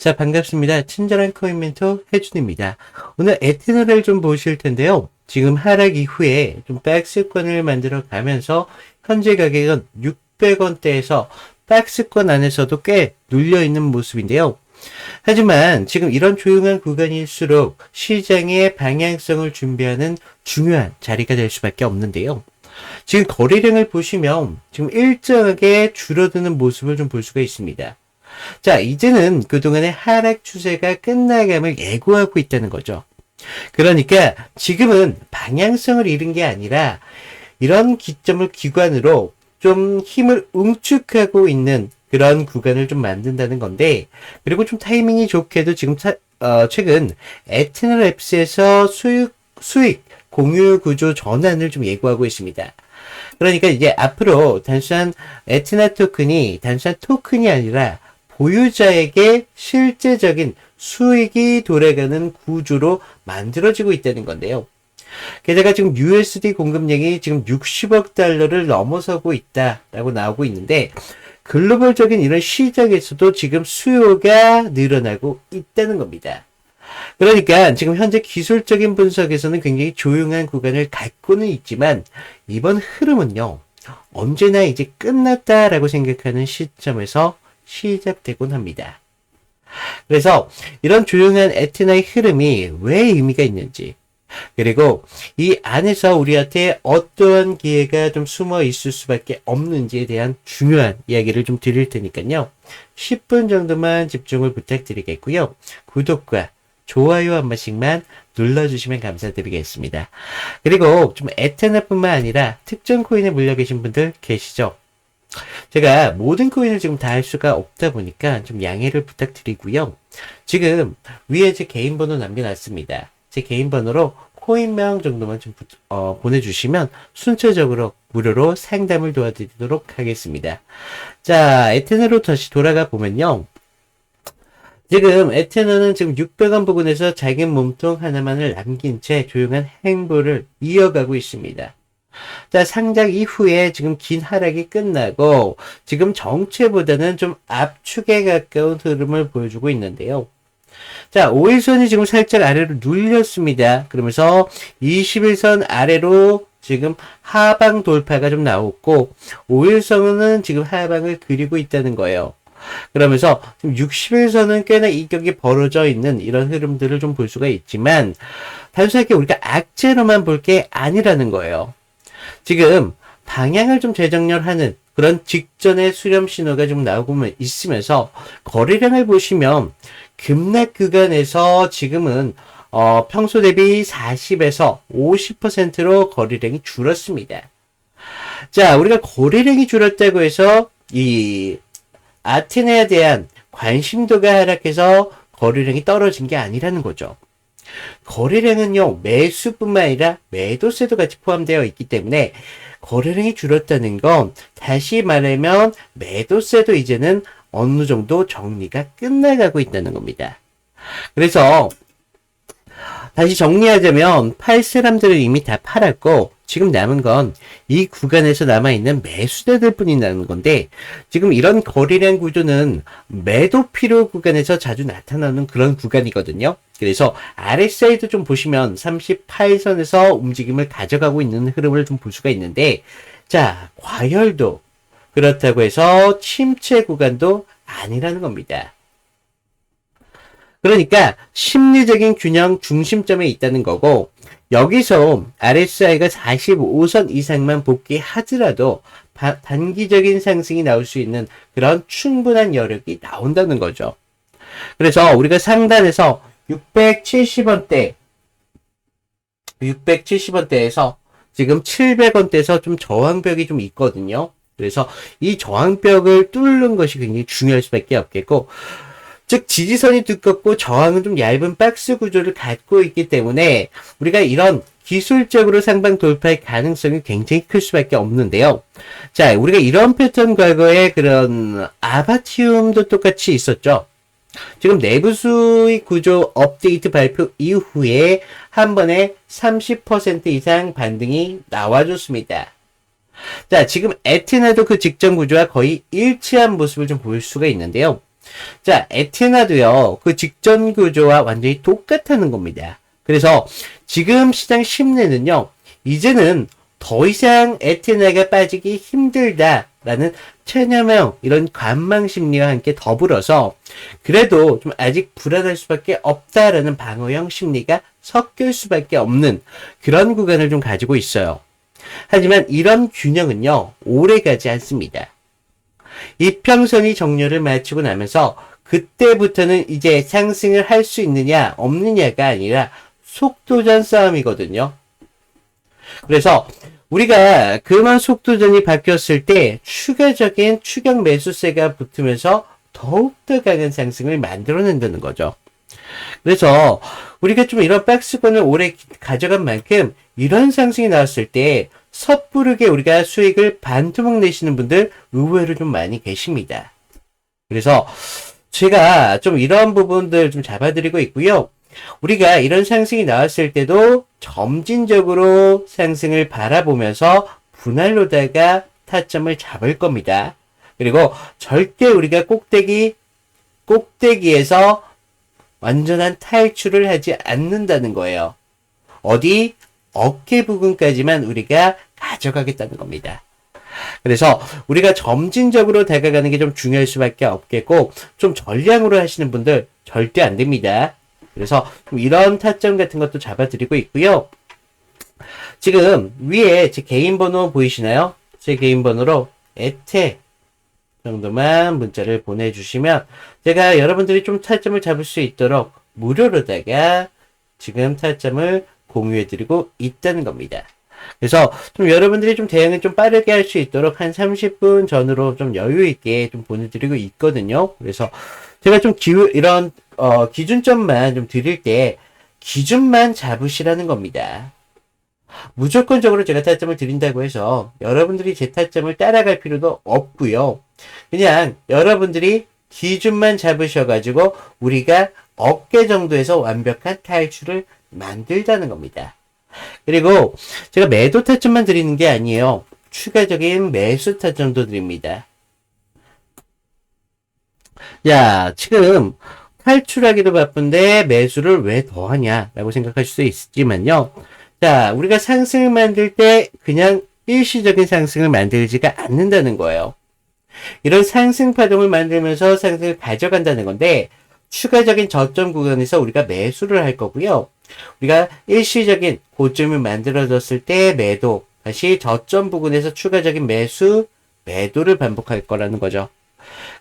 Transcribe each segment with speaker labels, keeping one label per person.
Speaker 1: 자, 반갑습니다. 친절한 코인 멘토 해준입니다. 오늘 에테너를 좀 보실 텐데요. 지금 하락 이후에 좀 박스권을 만들어 가면서 현재 가격은 600원대에서 박스권 안에서도 꽤 눌려 있는 모습인데요. 하지만 지금 이런 조용한 구간일수록 시장의 방향성을 준비하는 중요한 자리가 될 수밖에 없는데요. 지금 거래량을 보시면 지금 일정하게 줄어드는 모습을 좀 볼 수가 있습니다. 자, 이제는 그동안의 하락 추세가 끝나감을 예고하고 있다는 거죠. 그러니까 지금은 방향성을 잃은 게 아니라 이런 기점을 기관으로 좀 힘을 응축하고 있는 그런 구간을 좀 만든다는 건데, 그리고 좀 타이밍이 좋게도 지금 최근 에트널랩스에서 수익 공유 구조 전환을 좀 예고하고 있습니다. 그러니까 이제 앞으로 단순한 에트나 토큰이 단순한 토큰이 아니라 보유자에게 실제적인 수익이 돌아가는 구조로 만들어지고 있다는 건데요. 게다가 지금 USD 공급량이 지금 60억 달러를 넘어서고 있다라고 나오고 있는데, 글로벌적인 이런 시장에서도 지금 수요가 늘어나고 있다는 겁니다. 그러니까 지금 현재 기술적인 분석에서는 굉장히 조용한 구간을 갖고는 있지만, 이번 흐름은요, 언제나 이제 끝났다라고 생각하는 시점에서 시작되곤 합니다. 그래서 이런 조용한 에트나의 흐름이 왜 의미가 있는지, 그리고 이 안에서 우리한테 어떠한 기회가 좀 숨어 있을 수밖에 없는지에 대한 중요한 이야기를 좀 드릴 테니까요. 10분 정도만 집중을 부탁드리겠고요. 구독과 좋아요 한 번씩만 눌러주시면 감사드리겠습니다. 그리고 좀 에테나뿐만 아니라 특정 코인에 물려 계신 분들 계시죠? 제가 모든 코인을 지금 다 할 수가 없다 보니까 좀 양해를 부탁드리고요. 지금 위에 제 개인 번호 남겨놨습니다. 제 개인 번호로 코인명 정도만 좀 보내주시면 순차적으로 무료로 상담을 도와드리도록 하겠습니다. 자, 에테나로 다시 돌아가 보면요. 지금 에테나는 지금 600원 부근에서 작은 몸통 하나만을 남긴 채 조용한 행보를 이어가고 있습니다. 자, 상장 이후에 지금 긴 하락이 끝나고 지금 정체보다는 좀 압축에 가까운 흐름을 보여주고 있는데요. 자, 5일선이 지금 살짝 아래로 눌렸습니다. 그러면서 21선 아래로 지금 하방 돌파가 좀 나왔고, 5일선은 지금 하방을 그리고 있다는 거예요. 그러면서 지금 60일선은 꽤나 이격이 벌어져 있는 이런 흐름들을 좀 볼 수가 있지만, 단순하게 우리가 악재로만 볼 게 아니라는 거예요. 지금 방향을 좀 재정렬하는 그런 직전의 수렴 신호가 좀 나오고 있으면서 거래량을 보시면 급락 구간에서 지금은 평소 대비 40에서 50%로 거래량이 줄었습니다. 자, 우리가 거래량이 줄었다고 해서 이 아테네에 대한 관심도가 하락해서 거래량이 떨어진 게 아니라는 거죠. 거래량은요, 매수뿐만 아니라 매도세도 같이 포함되어 있기 때문에 거래량이 줄었다는 건 다시 말하면 매도세도 이제는 어느 정도 정리가 끝나가고 있다는 겁니다. 그래서 다시 정리하자면 팔 사람들은 이미 다 팔았고 지금 남은 건 이 구간에서 남아있는 매수자들 뿐이라는 건데, 지금 이런 거래량 구조는 매도 필요 구간에서 자주 나타나는 그런 구간이거든요. 그래서 RSI도 좀 보시면 38선에서 움직임을 가져가고 있는 흐름을 좀 볼 수가 있는데, 자, 과열도 그렇다고 해서 침체 구간도 아니라는 겁니다. 그러니까 심리적인 균형 중심점에 있다는 거고, 여기서 RSI가 45선 이상만 복귀하더라도 단기적인 상승이 나올 수 있는 그런 충분한 여력이 나온다는 거죠. 그래서 우리가 상단에서 670원대에서 지금 700원대에서 좀 저항벽이 좀 있거든요. 그래서 이 저항벽을 뚫는 것이 굉장히 중요할 수밖에 없겠고, 즉 지지선이 두껍고 저항은 좀 얇은 박스 구조를 갖고 있기 때문에 우리가 이런 기술적으로 상방 돌파의 가능성이 굉장히 클 수밖에 없는데요. 자, 우리가 이런 패턴 과거에 그런 아바티움도 똑같이 있었죠. 지금 내부 수익 구조 업데이트 발표 이후에 한 번에 30% 이상 반등이 나와줬습니다. 자, 지금 에테나도 그 직전 구조와 거의 일치한 모습을 좀 볼 수가 있는데요. 자, 에테나도요, 그 직전 구조와 완전히 똑같다는 겁니다. 그래서 지금 시장 심리는요, 이제는 더 이상 에테나가 빠지기 힘들다라는 체념형 이런 관망 심리와 함께 더불어서 그래도 좀 아직 불안할 수밖에 없다라는 방어형 심리가 섞일 수밖에 없는 그런 구간을 좀 가지고 있어요. 하지만 이런 균형은요, 오래 가지 않습니다. 이평선이 정렬을 마치고 나면서 그때부터는 이제 상승을 할 수 있느냐 없느냐가 아니라 속도전 싸움이거든요. 그래서 우리가 그만 속도전이 바뀌었을 때 추가적인 추격 매수세가 붙으면서 더욱더 강한 상승을 만들어낸다는 거죠. 그래서 우리가 좀 이런 박스권을 오래 가져간 만큼 이런 상승이 나왔을 때 섣부르게 우리가 수익을 반토막 내시는 분들 의외로 좀 많이 계십니다. 그래서 제가 좀 이런 부분들 좀 잡아드리고 있고요. 우리가 이런 상승이 나왔을 때도 점진적으로 상승을 바라보면서 분할로다가 타점을 잡을 겁니다. 그리고 절대 우리가 꼭대기에서 완전한 탈출을 하지 않는다는 거예요. 어디? 어깨 부분까지만 우리가 가져가겠다는 겁니다. 그래서 우리가 점진적으로 다가가는 게 좀 중요할 수밖에 없겠고, 좀 전량으로 하시는 분들 절대 안 됩니다. 그래서 좀 이런 타점 같은 것도 잡아드리고 있고요. 지금 위에 제 개인 번호 보이시나요? 제 개인 번호로 에테 정도만 문자를 보내주시면 제가 여러분들이 좀 타점을 잡을 수 있도록 무료로다가 지금 타점을 공유해드리고 있다는 겁니다. 그래서 좀 여러분들이 좀 대응을 좀 빠르게 할 수 있도록 한 30분 전으로 좀 여유있게 좀 보내드리고 있거든요. 그래서 제가 좀 이런 기준점만 좀 드릴 때 기준만 잡으시라는 겁니다. 무조건적으로 제가 타점을 드린다고 해서 여러분들이 제 타점을 따라갈 필요도 없고요. 그냥 여러분들이 기준만 잡으셔가지고 우리가 어깨 정도에서 완벽한 탈출을 만들자는 겁니다. 그리고 제가 매도 타점만 드리는 게 아니에요. 추가적인 매수 타점도 드립니다. 자, 지금 탈출하기도 바쁜데 매수를 왜 더 하냐라고 생각하실 수 있지만요. 자, 우리가 상승을 만들 때 그냥 일시적인 상승을 만들지가 않는다는 거예요. 이런 상승 파동을 만들면서 상승을 가져간다는 건데 추가적인 저점 구간에서 우리가 매수를 할 거고요. 우리가 일시적인 고점이 만들어졌을 때 매도, 다시 저점 부근에서 추가적인 매도를 반복할 거라는 거죠.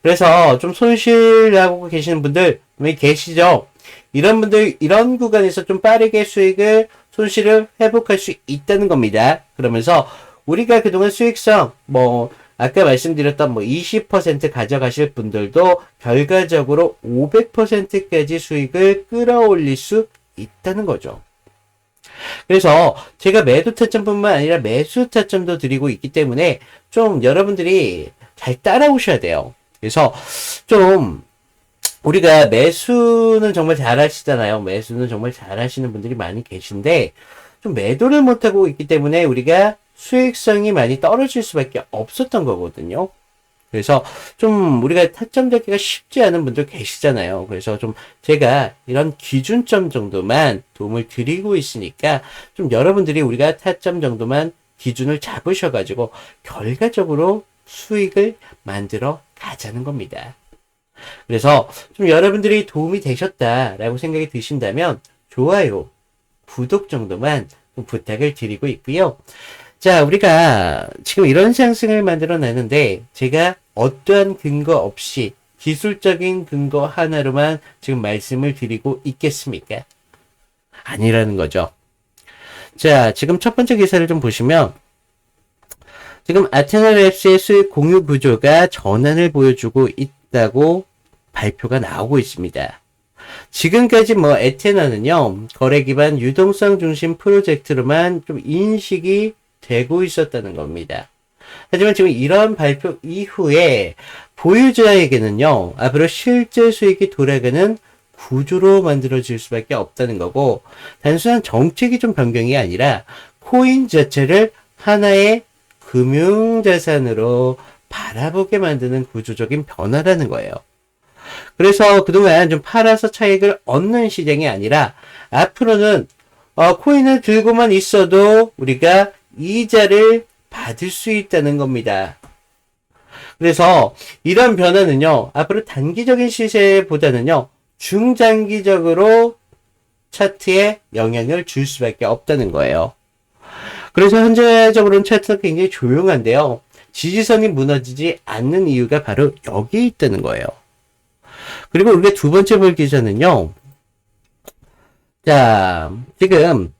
Speaker 1: 그래서 좀 손실하고 계시는 분들 계시죠? 이런 분들, 이런 구간에서 좀 빠르게 손실을 회복할 수 있다는 겁니다. 그러면서 우리가 그동안 수익성, 아까 말씀드렸던 20% 가져가실 분들도 결과적으로 500%까지 수익을 끌어올릴 수 있다는 거죠. 그래서 제가 매도 타점뿐만 아니라 매수 타점도 드리고 있기 때문에 좀 여러분들이 잘 따라오셔야 돼요. 그래서 좀 우리가 매수는 정말 잘 하시잖아요. 매수는 정말 잘 하시는 분들이 많이 계신데 좀 매도를 못하고 있기 때문에 우리가 수익성이 많이 떨어질 수밖에 없었던 거거든요. 그래서 좀 우리가 타점 잡기가 쉽지 않은 분들 계시잖아요. 그래서 좀 제가 이런 기준점 정도만 도움을 드리고 있으니까 좀 여러분들이 우리가 타점 정도만 기준을 잡으셔가지고 결과적으로 수익을 만들어 가자는 겁니다. 그래서 좀 여러분들이 도움이 되셨다라고 생각이 드신다면 좋아요, 구독 정도만 좀 부탁을 드리고 있고요. 자, 우리가 지금 이런 상승을 만들어내는데 제가 어떠한 근거 없이 기술적인 근거 하나로만 지금 말씀을 드리고 있겠습니까? 아니라는 거죠. 자, 지금 첫 번째 기사를 좀 보시면 지금 아테나랩스의 수익 공유 구조가 전환을 보여주고 있다고 발표가 나오고 있습니다. 지금까지 에테나는요, 거래 기반 유동성 중심 프로젝트로만 좀 인식이 되고 있었다는 겁니다. 하지만 지금 이런 발표 이후에 보유자에게는요, 앞으로 실제 수익이 돌아가는 구조로 만들어질 수밖에 없다는 거고, 단순한 정책이 좀 변경이 아니라 코인 자체를 하나의 금융자산으로 바라보게 만드는 구조적인 변화라는 거예요. 그래서 그동안 좀 팔아서 차익을 얻는 시장이 아니라 앞으로는 코인을 들고만 있어도 우리가 이자를 받을 수 있다는 겁니다. 그래서 이런 변화는요, 앞으로 단기적인 시세보다는요, 중장기적으로 차트에 영향을 줄 수밖에 없다는 거예요. 그래서 현재적으로는 차트는 굉장히 조용한데요. 지지선이 무너지지 않는 이유가 바로 여기 있다는 거예요. 그리고 우리가 두 번째 볼 기사는요. 자, 지금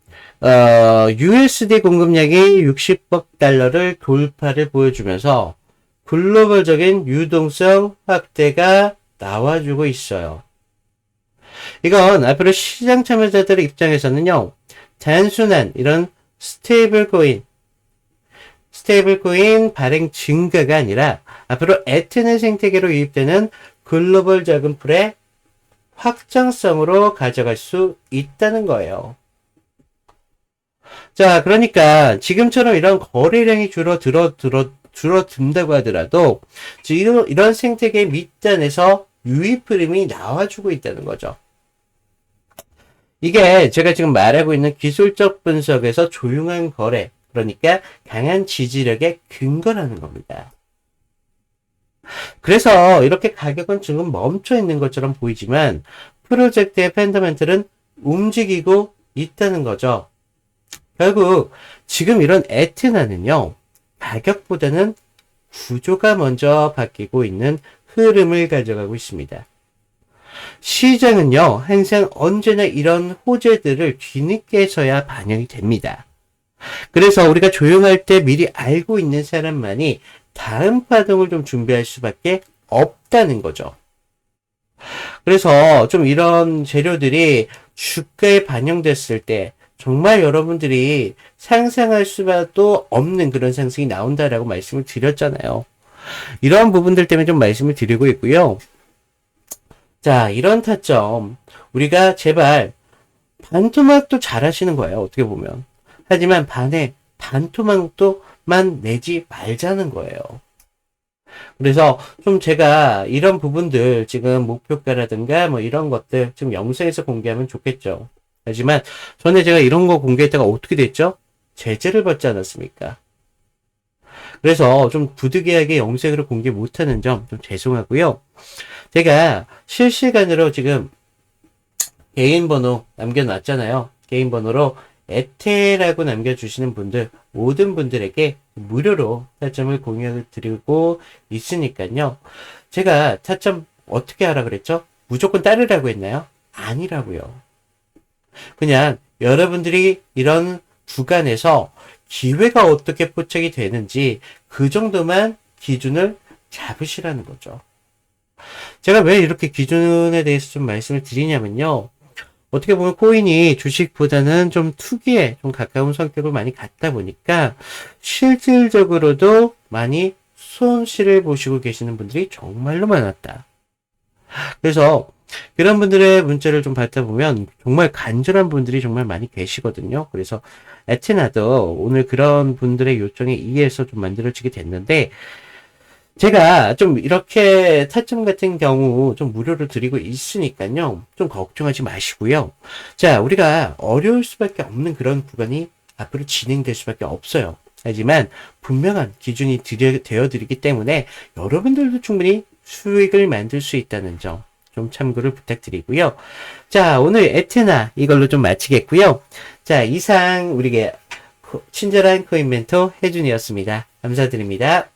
Speaker 1: USD 공급량이 60억 달러를 돌파를 보여주면서 글로벌적인 유동성 확대가 나와주고 있어요. 이건 앞으로 시장 참여자들의 입장에서는요, 단순한 이런 스테이블코인 발행 증가가 아니라 앞으로 에테네 생태계로 유입되는 글로벌 자금풀의 확장성으로 가져갈 수 있다는 거예요. 자, 그러니까 지금처럼 이런 거래량이 줄어든다고 하더라도 이런 생태계 밑단에서 유입 흐름이 나와주고 있다는 거죠. 이게 제가 지금 말하고 있는 기술적 분석에서 조용한 거래, 그러니까 강한 지지력의 근거라는 겁니다. 그래서 이렇게 가격은 지금 멈춰 있는 것처럼 보이지만 프로젝트의 펀더멘털은 움직이고 있다는 거죠. 결국 지금 이런 에테나는요, 가격보다는 구조가 먼저 바뀌고 있는 흐름을 가져가고 있습니다. 시장은요, 항상 언제나 이런 호재들을 뒤늦게서야 반영이 됩니다. 그래서 우리가 조용할 때 미리 알고 있는 사람만이 다음 파동을 좀 준비할 수밖에 없다는 거죠. 그래서 좀 이런 재료들이 주가에 반영됐을 때 정말 여러분들이 상상할 수밖에 없는 그런 상승이 나온다라고 말씀을 드렸잖아요. 이런 부분들 때문에 좀 말씀을 드리고 있고요. 자, 이런 타점 우리가 제발 반토막도 잘 하시는 거예요. 어떻게 보면. 하지만 반토막도만 내지 말자는 거예요. 그래서 좀 제가 이런 부분들 지금 목표가라든가 뭐 이런 것들 좀 영상에서 공개하면 좋겠죠. 하지만 전에 제가 이런 거 공개했다가 어떻게 됐죠? 제재를 받지 않았습니까? 그래서 좀 부득이하게 영상으로 공개 못하는 점 좀 죄송하고요. 제가 실시간으로 지금 개인 번호 남겨놨잖아요. 개인 번호로 에테라고 남겨주시는 분들, 모든 분들에게 무료로 타점을 공유해 드리고 있으니까요. 제가 타점 어떻게 하라 그랬죠? 무조건 따르라고 했나요? 아니라고요. 그냥 여러분들이 이런 구간에서 기회가 어떻게 포착이 되는지 그 정도만 기준을 잡으시라는 거죠. 제가 왜 이렇게 기준에 대해서 좀 말씀을 드리냐면요. 어떻게 보면 코인이 주식보다는 좀 투기에 좀 가까운 성격을 많이 갖다 보니까 실질적으로도 많이 손실을 보시고 계시는 분들이 정말로 많았다. 그래서 그런 분들의 문자를 좀 받다 보면 정말 간절한 분들이 정말 많이 계시거든요. 그래서 에테나도 오늘 그런 분들의 요청에 의해서 좀 만들어지게 됐는데, 제가 좀 이렇게 타점 같은 경우 좀 무료로 드리고 있으니까요. 좀 걱정하지 마시고요. 자, 우리가 어려울 수밖에 없는 그런 구간이 앞으로 진행될 수밖에 없어요. 하지만 분명한 기준이 되어드리기 때문에 여러분들도 충분히 수익을 만들 수 있다는 점 좀 참고를 부탁드리고요. 자, 오늘 에테나 이걸로 좀 마치겠고요. 자, 이상 우리의 친절한 코인 멘토 혜준이었습니다. 감사드립니다.